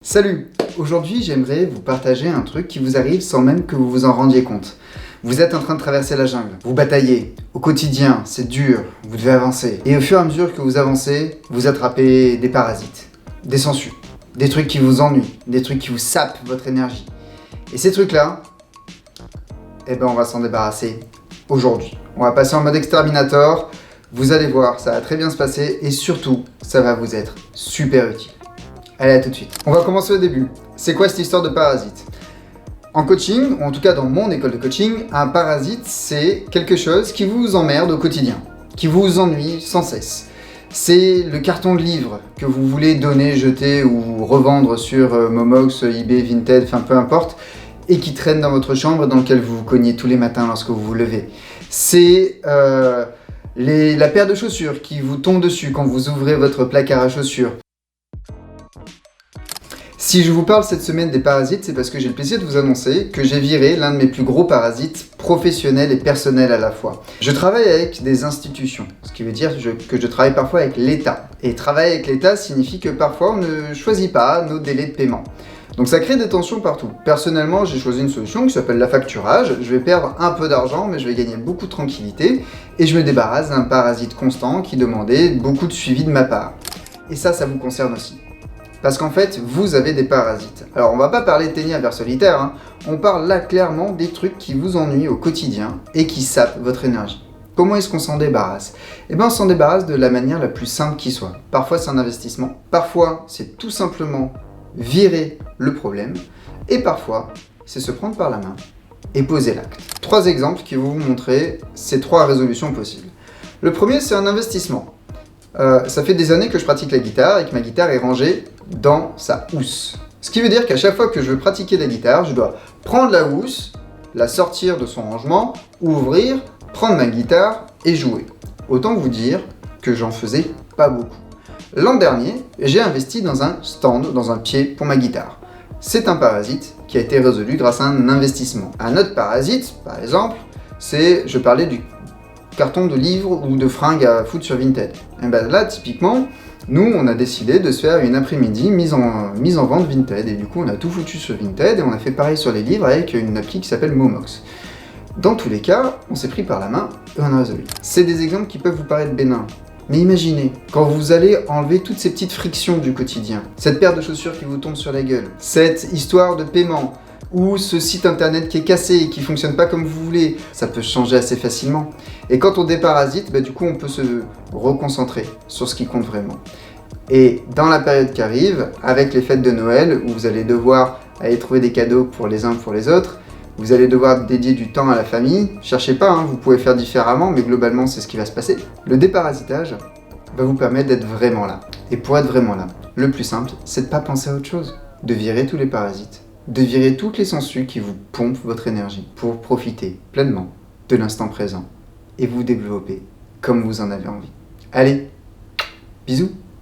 Salut! Aujourd'hui, j'aimerais vous partager un truc qui vous arrive sans même que vous vous en rendiez compte. Vous êtes en train de traverser la jungle, vous bataillez, au quotidien, c'est dur, vous devez avancer. Et au fur et à mesure que vous avancez, vous attrapez des parasites, des sangsues, des trucs qui vous ennuient, des trucs qui vous sapent votre énergie. Et ces trucs-là, on va s'en débarrasser aujourd'hui. On va passer en mode exterminator, vous allez voir, ça va très bien se passer et surtout, ça va vous être super utile. Allez, à tout de suite. On va commencer au début. C'est quoi cette histoire de parasite? En coaching, ou en tout cas dans mon école de coaching, un parasite, c'est quelque chose qui vous emmerde au quotidien, qui vous ennuie sans cesse. C'est le carton de livres que vous voulez donner, jeter ou revendre sur Momox, eBay, Vinted, enfin peu importe, et qui traîne dans votre chambre et dans lequel vous vous cognez tous les matins lorsque vous vous levez. C'est la paire de chaussures qui vous tombe dessus quand vous ouvrez votre placard à chaussures. Si je vous parle cette semaine des parasites, c'est parce que j'ai le plaisir de vous annoncer que j'ai viré l'un de mes plus gros parasites, professionnels et personnels à la fois. Je travaille avec des institutions, ce qui veut dire que je travaille parfois avec l'État. Et travailler avec l'État signifie que parfois on ne choisit pas nos délais de paiement. Donc ça crée des tensions partout. Personnellement, j'ai choisi une solution qui s'appelle l'affacturage. Je vais perdre un peu d'argent, mais je vais gagner beaucoup de tranquillité. Et je me débarrasse d'un parasite constant qui demandait beaucoup de suivi de ma part. Et ça vous concerne aussi. Parce qu'en fait, vous avez des parasites. Alors on va pas parler de ténia vers solitaire, hein. On parle là clairement des trucs qui vous ennuient au quotidien et qui sapent votre énergie. Comment est-ce qu'on s'en débarrasse? On s'en débarrasse de la manière la plus simple qui soit. Parfois c'est un investissement, parfois c'est tout simplement virer le problème, et parfois c'est se prendre par la main et poser l'acte. 3 exemples qui vont vous montrer ces 3 résolutions possibles. Le premier, c'est un investissement. Ça fait des années que je pratique la guitare et que ma guitare est rangée dans sa housse. Ce qui veut dire qu'à chaque fois que je veux pratiquer la guitare, je dois prendre la housse, la sortir de son rangement, ouvrir, prendre ma guitare et jouer. Autant vous dire que j'en faisais pas beaucoup. L'an dernier, j'ai investi dans un stand, dans un pied pour ma guitare. C'est un parasite qui a été résolu grâce à un investissement. Un autre parasite, par exemple, je parlais du carton de livres ou de fringues à foutre sur Vinted. Et là, typiquement, nous, on a décidé de se faire une après-midi mise en vente Vinted. Et du coup, on a tout foutu sur Vinted et on a fait pareil sur les livres avec une appli qui s'appelle Momox. Dans tous les cas, on s'est pris par la main et on a résolu. C'est des exemples qui peuvent vous paraître bénins. Mais imaginez, quand vous allez enlever toutes ces petites frictions du quotidien, cette paire de chaussures qui vous tombe sur la gueule, cette histoire de paiement, ou ce site internet qui est cassé et qui fonctionne pas comme vous voulez, ça peut changer assez facilement. Et quand on déparasite, du coup on peut se reconcentrer sur ce qui compte vraiment. Et dans la période qui arrive, avec les fêtes de Noël, où vous allez devoir aller trouver des cadeaux pour les uns pour les autres, vous allez devoir dédier du temps à la famille, cherchez pas, vous pouvez faire différemment, mais globalement c'est ce qui va se passer. Le déparasitage va vous permettre d'être vraiment là. Et pour être vraiment là, le plus simple, c'est de pas penser à autre chose, de virer tous les parasites, de virer toutes les sangsues qui vous pompent votre énergie pour profiter pleinement de l'instant présent et vous développer comme vous en avez envie. Allez, bisous!